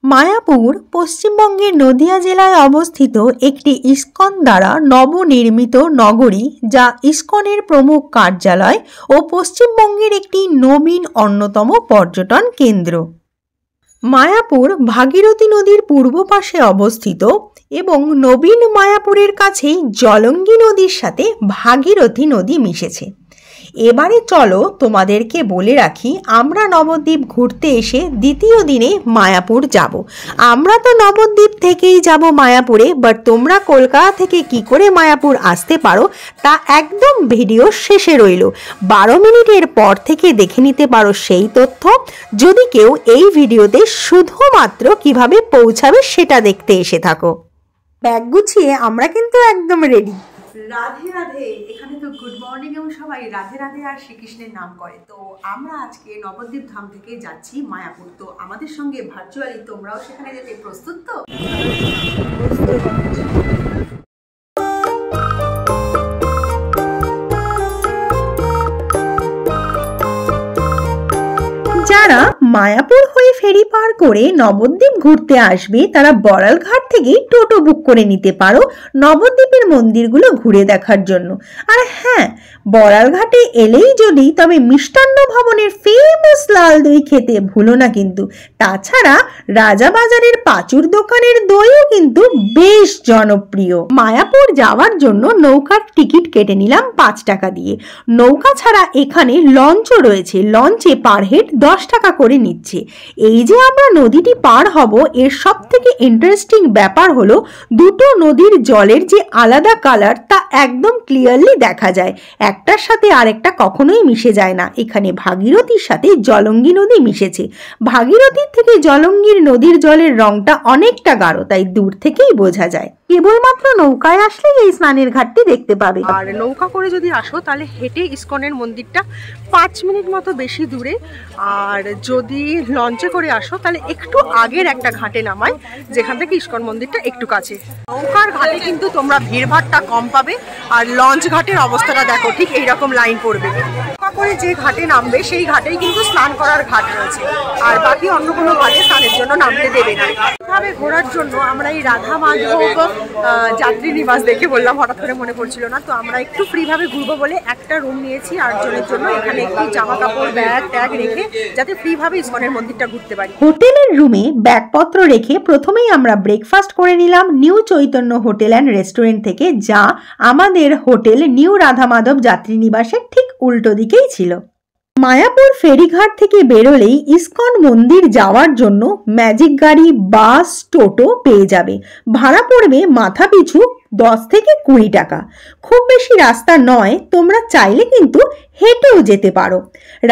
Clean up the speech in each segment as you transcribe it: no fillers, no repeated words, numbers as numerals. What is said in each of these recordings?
মায়াপুর পশ্চিমবঙ্গের নদিয়া জেলায় অবস্থিত একটি ইস্কন দ্বারা নবনির্মিত নগরী, যা ইস্কনের প্রমুখ কার্যালয় ও পশ্চিমবঙ্গের একটি নবীন অন্যতম পর্যটন কেন্দ্র। মায়াপুর ভাগীরথী নদীর পূর্ব পাশে অবস্থিত এবং নবীন মায়াপুরের কাছেই জলঙ্গি নদীর সাথে ভাগীরথী নদী মিশেছে। এবারে চলো তোমাদেরকে বলে রাখি, আমরা নবদ্বীপ ঘুরতে এসে দ্বিতীয় দিনে মায়াপুর যাব। আমরা তো নবদ্বীপ থেকেই যাব মায়াপুরে, বাট তোমরা কলকাতা থেকে কি করে মায়াপুর আসতে পারো তা একদম ভিডিও শেষে রইল। 12 মিনিটের পর থেকে দেখে নিতে পারো সেই তথ্য, যদি কেউ এই ভিডিওতে শুধুমাত্র কিভাবে পৌঁছাবে সেটা দেখতে এসে থাকো। ব্যাগ গুছিয়ে আমরা কিন্তু একদম রেডি। রাধে রাধে। এখানে তো গুড মর্নিং এবং সবাই রাধে রাধে আর শ্রীকৃষ্ণের নাম করে। তো আমরা আজকে নবদ্বীপ ধাম থেকে যাচ্ছি মায়াপুর। তো আমাদের সঙ্গে ভার্চুয়ালি তোমরাও সেখানে যেতে প্রস্তুত তো? যারা মায়াপুর হয়ে ফেরি পার করে নবদ্বীপ ঘুরতে আসবে তারা বড়ালঘাট থেকে টোটো বুক করে নিতে পারো নবদ্বীপের মন্দিরগুলো ঘুরে দেখার জন্য। আর হ্যাঁ, বড়ালঘাটে এলেই যদি তবে মিষ্টান্ন ভবনের ফেমাস লাল দই খেতে ভুলো না কিন্তু। তাছাড়া রাজাবাজারের পাঁচুর দোকানের দইও কিন্তু বেশ জনপ্রিয়। মায়াপুর যাওয়ার জন্য নৌকার টিকিট কেটে নিলাম 5 টাকা দিয়ে। নৌকা ছাড়া এখানে লঞ্চও রয়েছে, লঞ্চে পার হেড 10 টাকা করে নিচ্ছে। এই যে আমরা নদীটি পার হব, এর সব থেকে ইন্টারেস্টিং ব্যাপার হলো দুটো নদীর জলের যে আলাদা কালার তা একদম ক্লিয়ারলি দেখা যায়। একটার সাথে আরেকটা কখনোই মিশে যায় না। এখানে ভাগীরথীর সাথে জলঙ্গি নদী মিশেছে। ভাগীরথীর থেকে জলঙ্গির নদীর জলের রংটা অনেকটা গাঢ়, তাই দূর থেকেই বোঝা যায়। কেবলমাত্র নৌকায় আসলে এই স্নানের ঘাটটি দেখতে পাবে। আর নৌকা করে যদি আসো তাহলে হেঁটে ইস্কনের মন্দিরটা 5 মিনিট মতো বেশি দূরে। আর যদি লঞ্চে করে আসো তাহলে একটু আগের একটা ঘাটে নামায়, যেখান থেকে ইস্কন মন্দিরটা একটু কাছে। নৌকার ঘাটে কিন্তু তোমরা ভিড়ভাড়টা কম পাবে, আর লঞ্চ ঘাটের অবস্থাটা দেখো, ঠিক এইরকম লাইন পড়বে। নৌকা করে যে ঘাটে নামবে সেই ঘাটেই কিন্তু স্নান করার ঘাট রয়েছে, আর বাকি অন্য কোনো ঘাটে স্নানের জন্য নামতে দেবে না। এভাবে ঘোরার জন্য আমরা এই রাধা মাধব যাত্রী নিবাস দেখে বললাম, হঠাৎ করে মনে পড়ছিল না। তো আমরা একটু ফ্রিভাবে ঘুরবো বলে একটা রুম নিয়েছি 8 জনের জন্য। এখানে একটু জামা কাপড় ব্যাগ ট্যাগ রেখে যাতে ফ্রিভাবে ইস্কনের মন্দিরটা ঘুরতে পারি। হোটেলের রুমে ব্যাগপত্র রেখে প্রথমেই আমরা ব্রেকফাস্ট করে নিলাম new Chaitanya hotel and restaurant থেকে, যা আমাদের হোটেল নিউ রাধা মাধব যাত্রী নিবাসের ঠিক উল্টো দিকেই ছিল। মায়াপুর ফেরিঘাট থেকে বেরোলেই ইস্কন মন্দির যাওয়ার জন্য ম্যাজিক গাড়ি, বাস, টোটো পেয়ে যাবে। ভাড়া পড়বে মাথা পিছু 10 থেকে 20 টাকা। খুব বেশি রাস্তা নয়, তোমরা চাইলে কিন্তু হেঁটেও যেতে পারো।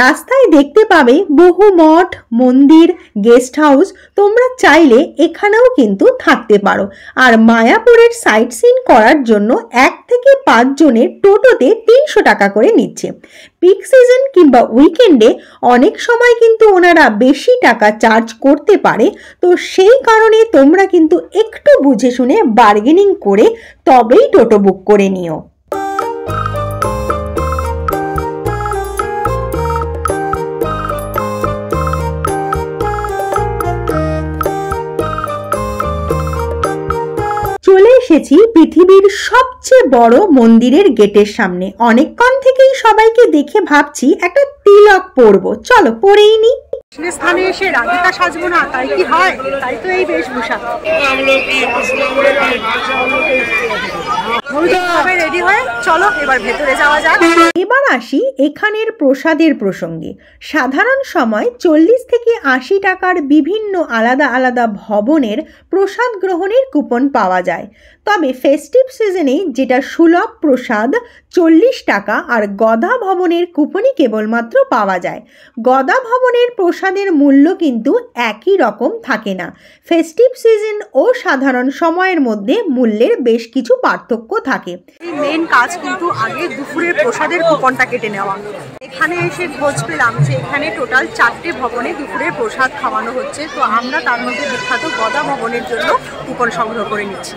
রাস্তায় দেখতে পাবে বহু মঠ, মন্দির, গেস্ট হাউস। তোমরা চাইলে এখানেও কিন্তু থাকতে পারো। আর মায়াপুরের সাইট সিন করার জন্য 1 থেকে 5 জনের টোটোতে 300 টাকা করে নিচ্ছে। পিক সিজন কিংবা উইকেন্ডে অনেক সময় কিন্তু ওনারা বেশি টাকা চার্জ করতে পারে। তো সেই কারণে তোমরা কিন্তু একটু বুঝে শুনে বার্গেনিং করে তবেই টোটো বুক করে নিও। চলে এসেছি পৃথিবীর সবচেয়ে বড় মন্দিরের গেটের সামনে। অনেকক্ষণ থেকেই সবাইকে দেখে ভাবছি একটা তিলক পরবো, চলো পরেই নি। স্থানে এসে রাধিকা সাজবো না তাই কি হয়? তাই তো এই বেশভূষা। রেডি হয়ে চলো এবার ভেতরে যাওয়া যাক। এবার আসি এখানের প্রসাদের প্রসঙ্গে। সাধারণ সময় 40 থেকে 80 টাকার বিভিন্ন আলাদা আলাদা ভবনের প্রসাদ গ্রহণের কুপন পাওয়া যায়। তবে ফেস্টিভ সিজনে যেটা সুলভ প্রসাদ 40 টাকা, আর গদা ভবনের কুপনই কেবলমাত্র পাওয়া যায়। গদা ভবনের প্রসাদের মূল্য কিন্তু একই রকম থাকে না। ফেস্টিভ সিজন ও সাধারণ সময়ের মধ্যে মূল্যের বেশ কিছু পার্থক্য থাকে। এই মেন কাজ কিন্তু আগে দুপুরের প্রসাদের কুপনটা কেটে নেওয়া। এখানে এসে খোঁজ পেলাম যে এখানে টোটাল 4টে ভবনে দুপুরের প্রসাদ খাওয়ানো হচ্ছে। তো আমরা তার মধ্যে বিখ্যাত গদা ভবনের জন্য কুপন সংগ্রহ করে নিচ্ছি।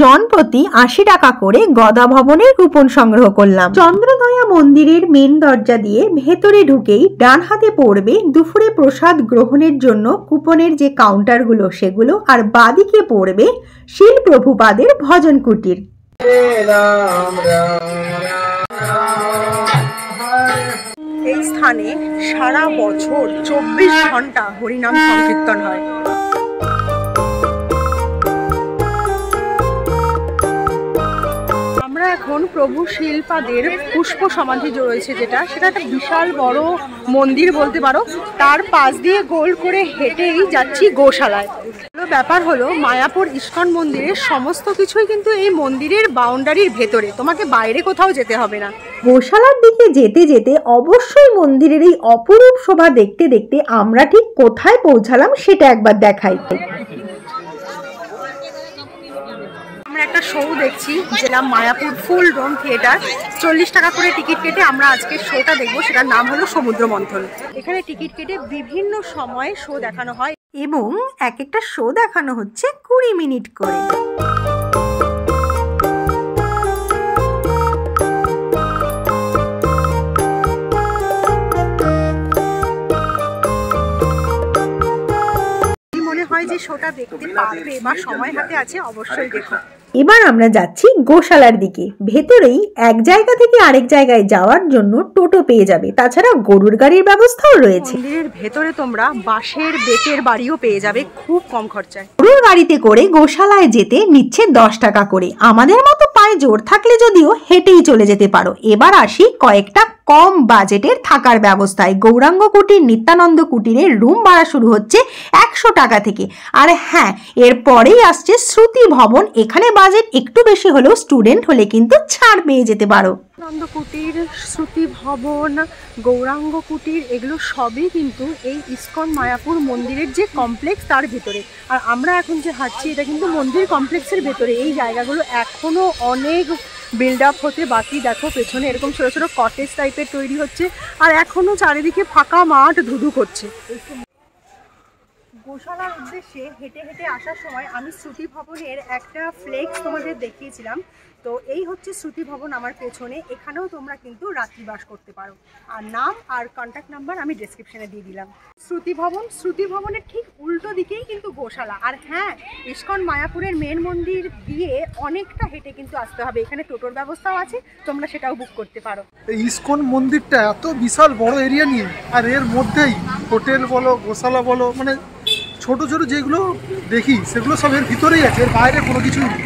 জন প্রতি 80 টাকা করে গদা ভবনের কুপন সংগ্রহ করলাম। চন্দ্রদয়া মন্দিরের মেন দরজা দিয়ে ভেতরে ঢুকেই ডান হাতে পড়বে দুপুরে প্রসাদ গ্রহণের জন্য কুপনের যে কাউন্টারগুলো সেগুলো, আর বাদিকে পড়বে শিল প্রভুপাদের ভজন কুটির। এই স্থানে সারা বছর 24 ঘন্টা হরিনাম সংকীর্তন হয়। আমরা এখন প্রভু শিলপাদের পুষ্প সমাধি রয়েছে সেটা একটা বিশাল বড় মন্দির বলতে পারো। তার পাশ দিয়ে গোল করে হেঁটেই যাচ্ছি গোশালায়। ব্যাপার হলো মায়াপুর ইস্কন মন্দিরের সমস্ত কিছুই কিন্তু এই মন্দিরের বাউন্ডারির ভেতরে, তোমাকে বাইরে কোথাও যেতে হবে না। গোশালার দিকে যেতে যেতে অবশ্যই মন্দিরের এই অপরূপ শোভা দেখতে দেখতে আমরা ঠিক কোথায় পৌঁছালাম সেটা একবার দেখাই। আমরা একটা শো দেখছি যেটা মায়াপুর ফুল ডোম থিয়েটার। 40 টাকা করে টিকিট কেটে আমরা আজকে শোটা দেখবো, সেটার নাম হলো সমুদ্র মন্থন। এখানে টিকিট কেটে বিভিন্ন সময়ে শো দেখানো হয় এবং এক একটা শো দেখানো হচ্ছে 20 মিনিট করে। মনে হয় যে শোটা দেখতে পারবে বা সময় হাতে আছে, অবশ্যই দেখো। এবার আমরা যাচ্ছি গোশালার দিকে। ভেতরেই এক জায়গা থেকে আরেক জায়গায় যাওয়ার জন্য টোটো পেয়ে যাবে, তাছাড়া গরুর গাড়ির ব্যবস্থাও রয়েছে। মন্দিরের ভেতরে তোমরা বাঁশের বেতের বাড়িও পেয়ে যাবে খুব কম খরচায়। গরুর গাড়িতে করে গোশালায় যেতে নিচ্ছে 10 টাকা করে। আমাদের মতো পায়ে জোর থাকলে যদিও হেঁটেই চলে যেতে পারো। এবার আসি কয়েকটা কম বাজেটের থাকার ব্যবস্থায়। গৌরাঙ্গ কুটির, নিত্যানন্দ কুটিরের রুম ভাড়া শুরু হচ্ছে 100 টাকা থেকে। আর হ্যাঁ, এরপরেই আসছে শ্রুতি ভবন। এখানে বাজেট একটু বেশি হলেও স্টুডেন্ট হলে কিন্তু ছাড় পেয়ে যেতে পারো। নিত্যানন্দ কুটির, শ্রুতি ভবন, গৌরাঙ্গ কুটির এগুলো সবই কিন্তু এই ইস্কন মায়াপুর মন্দিরের যে কমপ্লেক্স তার ভিতরে। আর আমরা এখন যে হাঁটছি এটা কিন্তু মন্দির কমপ্লেক্সের ভেতরে। এই জায়গাগুলো এখনো অনেক বিল্ড আপ হতে বাকি। দেখো পেছনে এরকম ছোট ছোট কটেজ টাইপের তৈরি হচ্ছে, আর এখনো চারিদিকে ফাঁকা মাঠ ধুধু করছে। গোশালার উদ্দেশ্যে হেঁটে হেঁটে আসার সময় আমি শ্রুতি ভবনের একটা ফ্লেক্স তোমাদের দেখিয়েছিলাম। তো এই হচ্ছে শ্রুতি ভবন আমার পেছনে। এখানেও তোমরা কিন্তু রাত্রিবাস করতে পারো। আর নাম আর কন্ট্যাক্ট নাম্বার আমি ডেসক্রিপশনে দিয়ে দিলাম। শ্রুতি ভবনের ঠিক উল্টো দিকেই কিন্তু গোশালা। আর হ্যাঁ, ইস্কন মায়াপুরের মেন মন্দির দিয়ে অনেকটা হেঁটে কিন্তু আসতে হবে। এখানে টোটোর ব্যবস্থাও আছে, তোমরা সেটাও বুক করতে পারো। এই ইস্কন মন্দিরটা এত বিশাল বড় এরিয়া নিয়ে, আর এর মধ্যেই হোটেল বলো, গোশালা বলো, মানে ছোট ছোট যেগুলো দেখি সেগুলো সব এর ভিতরেই আছে, এর বাইরে কোনো কিছুই নেই।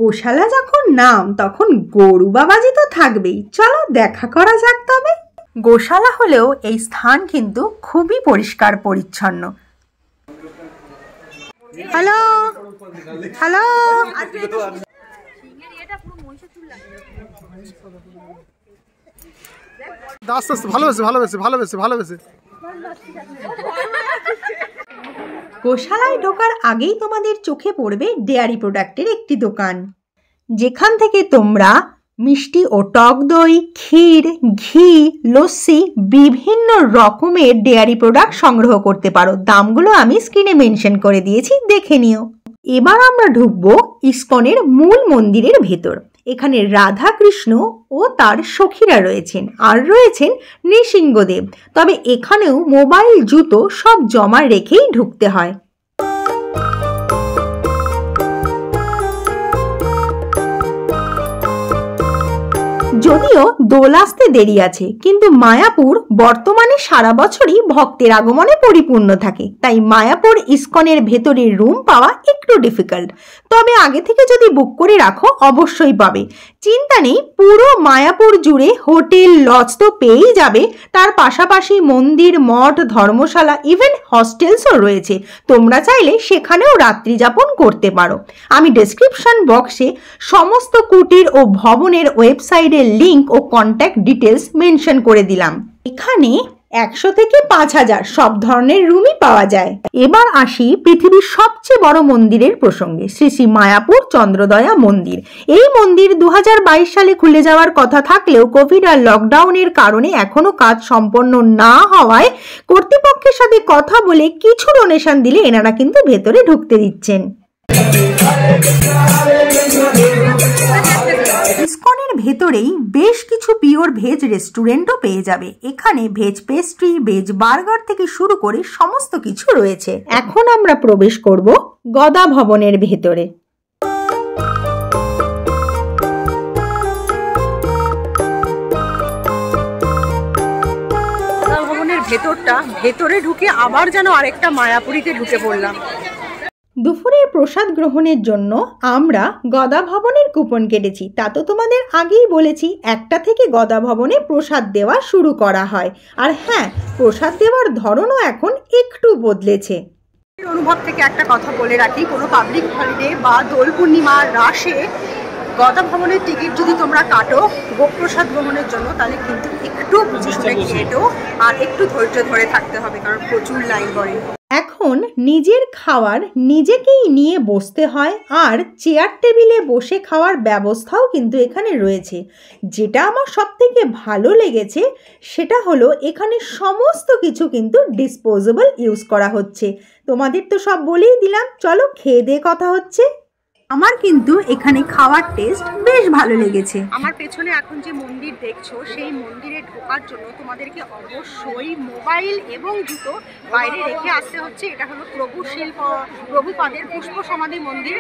গোশালা যখন নাম তখন গরু বাবাজি তো থাকবেই। চলো দেখা করা যাক তবে। গোশালা হলেও এই স্থান কিন্তু খুবই পরিষ্কার পরিচ্ছন্ন। হ্যালো হ্যালো, আস্তে আস্তে ভালোবেসে গোশালায় ঢোকার আগেই তোমাদের চোখে পড়বে ডেয়ারি প্রোডাক্টের একটি দোকান, যেখান থেকে তোমরা মিষ্টি ও টক দই, ক্ষীর, ঘি, লস্যি, বিভিন্ন রকমের ডেয়ারি প্রোডাক্ট সংগ্রহ করতে পারো। দামগুলো আমি স্ক্রিনে মেনশন করে দিয়েছি, দেখে নিও। এবার আমরা ঢুকবো ইস্কনের মূল মন্দিরের ভেতর। এখানে রাধা কৃষ্ণ ও তার সখীরা রয়েছেন, আর রয়েছেন নৃসিংহদেব। তবে এখানেও মোবাইল, জুতো সব জমা রেখেই ঢুকতে হয়। যদিও দোল আসতে দেরি আছে, কিন্তু মায়াপুর বর্তমানে সারা বছরই ভক্তের আগমনে পরিপূর্ণ থাকে। তাই মায়াপুর ইস্কনের ভেতরের রুম পাওয়া একটু ডিফিকাল্ট। তবে আগে থেকে যদি বুক করে রাখো অবশ্যই পাবে, চিন্তা নেই। পুরো মায়াপুর জুড়ে হোটেল, লজ তো পেয়েই যাবে। তার পাশাপাশি মন্দির, মঠ, ধর্মশালা, ইভেন হস্টেলসও রয়েছে। তোমরা চাইলে সেখানেও রাত্রি যাপন করতে পারো। আমি ডেসক্রিপশন বক্সে সমস্ত কুটির ও ভবনের ওয়েবসাইটের লিংক ও কন্ট্যাক্ট ডিটেলস মেনশন করে দিলাম। এখানে 100 থেকে 5000 সব ধরনের রুমই পাওয়া যায়। এবার আসি পৃথিবীর সবচেয়ে বড় মন্দিরের প্রসঙ্গে, শ্রী শ্রী মায়াপুর চন্দ্রদয়া মন্দির। এই মন্দির 2022 সালে খুলে যাওয়ার কথা থাকলেও কোভিড আর লকডাউনের কারণে এখনো কাজ সম্পন্ন না হওয়ায় কর্তৃপক্ষের সাথে কথা বলে কিছু ডোনেশন দিলে এনারা কিন্তু ভেতরে ঢুকতে দিচ্ছেন। ইসকনের ভেতরেই বেশ কিছু পিওর ভেজ রেস্টুরেন্টও পেয়ে যাবে। এখানে ভেজ পেস্ট্রি, ভেজ বার্গার থেকে শুরু করে সমস্ত কিছু রয়েছে। এখন আমরা প্রবেশ করব গদা ভবনের ভেতরে। গদা ভবনের ভেতরে ঢুকে আবার যেন আরেকটা মায়াপুরীতে ঢুকে পড়লাম। দুপুরের প্রসাদ গ্রহণের জন্য আমরা গদা ভবনের কুপন কেটেছি। তা তো তোমাদের আগেই বলেছি, 1টা থেকে গদা ভবনে প্রসাদ দেওয়া শুরু করা হয়। আর হ্যাঁ, প্রসাদ দেওয়ার ধরনও এখন একটু বদলেছে। অনুভব থেকে একটা কথা বলে রাখি, কোনো পাবলিক হলিডে বা দোল পূর্ণিমার রাশে গদা ভবনের টিকিট যদি তোমরা কাটো ভোগ প্রসাদ গ্রহণের জন্য, তাহলে কিন্তু একটু বুঝে শুনে কেটো আর একটু ধৈর্য ধরে থাকতে হবে, কারণ প্রচুর লাইন পড়ে। এখন নিজের খাবার নিজেকেই নিয়ে বসতে হয়, আর চেয়ার টেবিলে বসে খাওয়ার ব্যবস্থাও কিন্তু এখানে রয়েছে। যেটা আমার সবথেকে ভালো লেগেছে সেটা হলো এখানে সমস্ত কিছু কিন্তু ডিসপোজেবল ইউজ করা হচ্ছে। তোমাদের তো সব বলেই দিলাম, চলো খেয়ে দিয়ে কথা হচ্ছে। আমার কিন্তু এখানে খাওয়ার টেস্ট বেশ ভালো লেগেছে। আমার পেছনে এখন যে মন্দির দেখছো, সেই মন্দিরে ঢোকার জন্য তোমাদেরকে অবশ্যই মোবাইল এবং জুতো বাইরে রেখে আসতে হচ্ছে। এটা হলো প্রভুপাদের পুষ্প সমাধি মন্দির।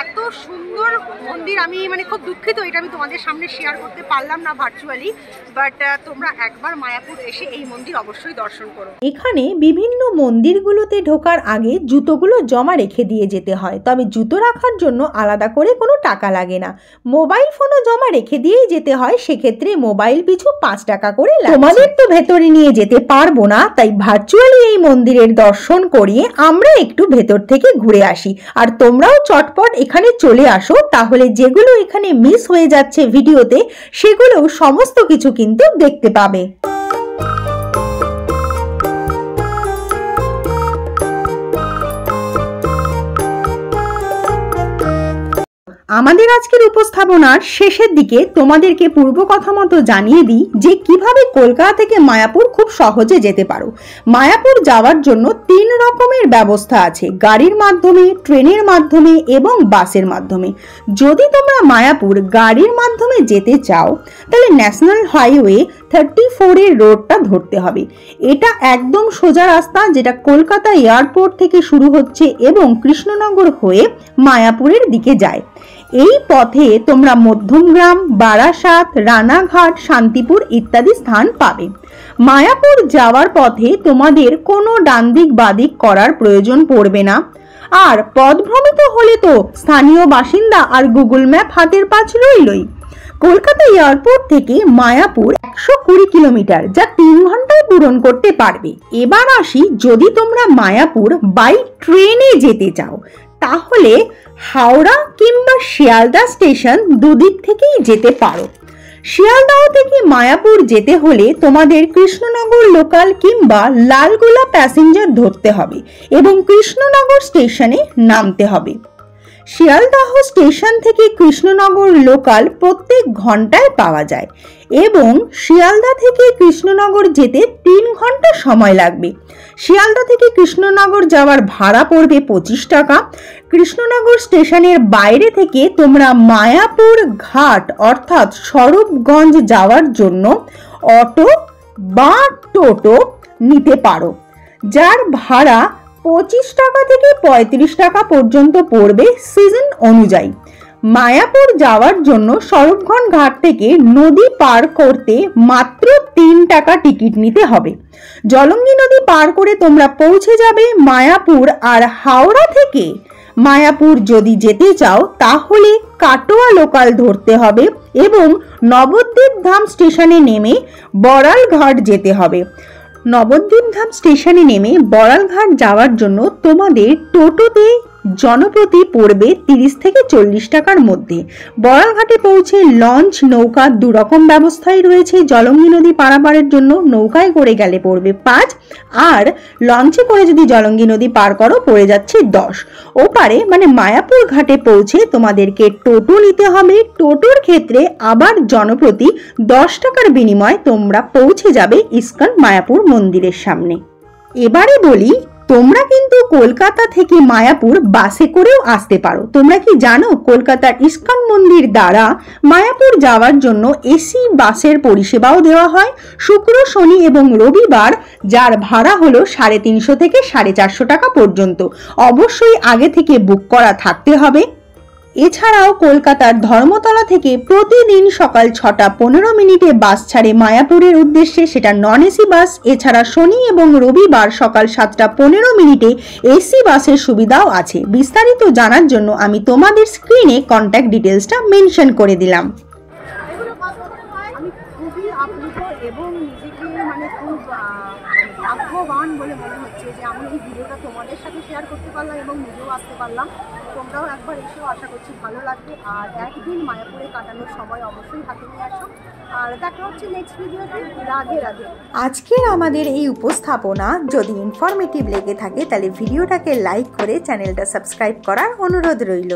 এত সুন্দর মন্দির, আমি খুব দুঃখিত এটা আমি তোমাদের সামনে শেয়ার করতে পারলাম না ভার্চুয়ালি, বাট তোমরা একবার মায়াপুর এসে এই মন্দির অবশ্যই দর্শন করো। এখানে বিভিন্ন মন্দিরগুলোতে ঢোকার আগে জুতোগুলো জমা রেখে দিয়ে যেতে হয়, তবে জুতো রাখার জন্য আলাদা করে কোনো টাকা লাগে না। মোবাইল ফোনও জমা রেখে দিয়েই যেতে হয়, সেক্ষেত্রে মোবাইল পিছু 5 টাকা করে লাগে। তোমাদের তো ভেতরে নিয়ে যেতে পারবো না, তাই ভার্চুয়ালি এই মন্দিরের দর্শন করিয়ে আমরা একটু ভেতর থেকে ঘুরে আসি। আর তোমরাও চটপট এখানে চলে আসো, তাহলে যেগুলো এখানে মিস হয়ে যাচ্ছে ভিডিওতে, সেগুলো সমস্ত কিছু কিন্তু দেখতে পাবে। আমাদের আজকের উপস্থাপনার শেষের দিকে তোমাদেরকে পূর্ব কথা মতো জানিয়ে দিই যে কিভাবে কলকাতা থেকে মায়াপুর খুব সহজে যেতে পারো। মায়াপুর যাওয়ার জন্য 3 রকমের ব্যবস্থা আছে, গাড়ির মাধ্যমে, ট্রেনের মাধ্যমে এবং বাসের মাধ্যমে। যদি তোমরা মায়াপুর গাড়ির মাধ্যমে যেতে চাও, তাহলে ন্যাশনাল হাইওয়ে 34 এর রোডটা ধরতে হবে। এটা একদম সোজা রাস্তা, যেটা কলকাতা এয়ারপোর্ট থেকে শুরু হচ্ছে এবং কৃষ্ণনগর হয়ে মায়াপুরের দিকে যায়। এই পথে তোমরা মধ্যমগ্রাম, বারাসাত, রানাঘাট, শান্তিপুর ইত্যাদি স্থান পাবে। মায়াপুর যাওয়ার পথে তোমাদের কোনো ডান দিক বাদিক করার প্রয়োজন পড়বে না। আর পথভ্রমিত হলে তো স্থানীয় বাসিন্দা আর গুগল ম্যাপ হাতের পাঁচ রইলই। কলকাতা এয়ারপোর্ট থেকে মায়াপুর 120 কিলোমিটার, যা 3 ঘন্টায় পূরণ করতে পারবে। এবার আসি, যদি তোমরা মায়াপুর বাই ট্রেনে যেতে চাও, তাহলে হাওড়া কিংবা শিয়ালদা স্টেশন দুদিক থেকেই যেতে পারো। শিয়ালদহ থেকে মায়াপুর যেতে হলে তোমাদের কৃষ্ণনগর লোকাল কিংবা লালগোলা প্যাসেঞ্জার ধরতে হবে এবং কৃষ্ণনগর স্টেশনে নামতে হবে। শিয়ালদহ স্টেশন থেকে কৃষ্ণনগর লোকাল প্রত্যেক ঘন্টায় পাওয়া যায় এবং শিয়ালদা থেকে কৃষ্ণনগর যেতে 3 ঘন্টা সময় লাগবে। শিয়ালদা থেকে কৃষ্ণনগর যাওয়ার ভাড়া পড়বে 25 টাকা। কৃষ্ণনগর স্টেশনের বাইরে থেকে তোমরা মায়াপুর ঘাট অর্থাৎ স্বরূপগঞ্জ যাওয়ার জন্য অটো বা টোটো নিতে পারো, যার ভাড়া 25 টাকা থেকে 35 টাকা পর্যন্ত পড়বে সিজন অনুযায়ী। মায়াপুর যাওয়ার জন্য স্বরূপগঞ্জ ঘাট থেকে নদী পার করতে মাত্র 3 টাকা টিকিট নিতে হবে। জলঙ্গি নদী পার করে তোমরা পৌঁছে যাবে মায়াপুর। আর হাওড়া থেকে মায়াপুর যদি যেতে চাও, তাহলে কাটোয়া লোকাল ধরতে হবে এবং নবদ্বীপ ধাম স্টেশনে নেমে বড়াল ঘাট যেতে হবে। নবদ্বীপ ধাম স্টেশনে নেমে বড়াল ঘাট যাওয়ার জন্য তোমাদের টোটোতে জনপ্রতি পড়বে 30 থেকে 40 টাকার মধ্যে। বড়ালঘাটে পৌঁছে লঞ্চ, নৌকা 2 রকম ব্যবস্থাই রয়েছে। জলঙ্গি নদী পারাপারের জন্য নৌকায় করে গেলে পড়বে 5, আর লঞ্চে করে যদি জলঙ্গি নদী পার করো পড়ে যাচ্ছে 10। ওপারে মানে মায়াপুর ঘাটে পৌঁছে তোমাদেরকে টোটো নিতে হবে। টোটোর ক্ষেত্রে আবার জনপ্রতি 10 টাকার বিনিময়ে তোমরা পৌঁছে যাবে ইস্কন মায়াপুর মন্দিরের সামনে। এবারে বলি তোমরা কিন্তু কলকাতা থেকে মায়াপুর বাসে করেও আসতে পারো। তোমরা কি জানো কলকাতার ইস্কন মন্দির দ্বারা মায়াপুর যাওয়ার জন্য এসি বাসের পরিষেবাও দেওয়া হয় শুক্র, শনি এবং রবিবার, যার ভাড়া হলো 350 থেকে 450 টাকা পর্যন্ত। অবশ্যই আগে থেকে বুক করা থাকতে হবে। এছাড়াও কলকাতার ধর্মতলা থেকে প্রতিদিন সকাল 6:15 বাস ছাড়ে মায়াপুরের উদ্দেশ্যে, সেটা নন এসি বাস। এছাড়া শনি এবং রবিবার সকাল 7:15 এসি বাসের সুবিধাও আছে। বিস্তারিত জানার জন্য আমি তোমাদের স্ক্রিনে কন্ট্যাক্ট ডিটেলসটা মেনশন করে দিলাম। আমি খুবই আপ্লুত এবং নিজেকে খুব ভাগ্যবান বলে মনে হচ্ছে যে আমি এই ভিডিওটা তোমাদের সাথে শেয়ার করতে পারলাম এবং নিজেও আসতে পারলাম। তোমরাও একবার এসেও আশা করছি ভালো লাগবে। আর একদিন মায়াপুরে কাটানোর সময় অবশ্যই হাতে নিয়ে আসো। আর দেখা হচ্ছে নেক্সট ভিডিওতে। রাধে রাধে। আজকের আমাদের এই উপস্থাপনা যদি ইনফরমেটিভ লেগে থাকে তাহলে ভিডিওটাকে লাইক করে চ্যানেলটা সাবস্ক্রাইব করার অনুরোধ রইল।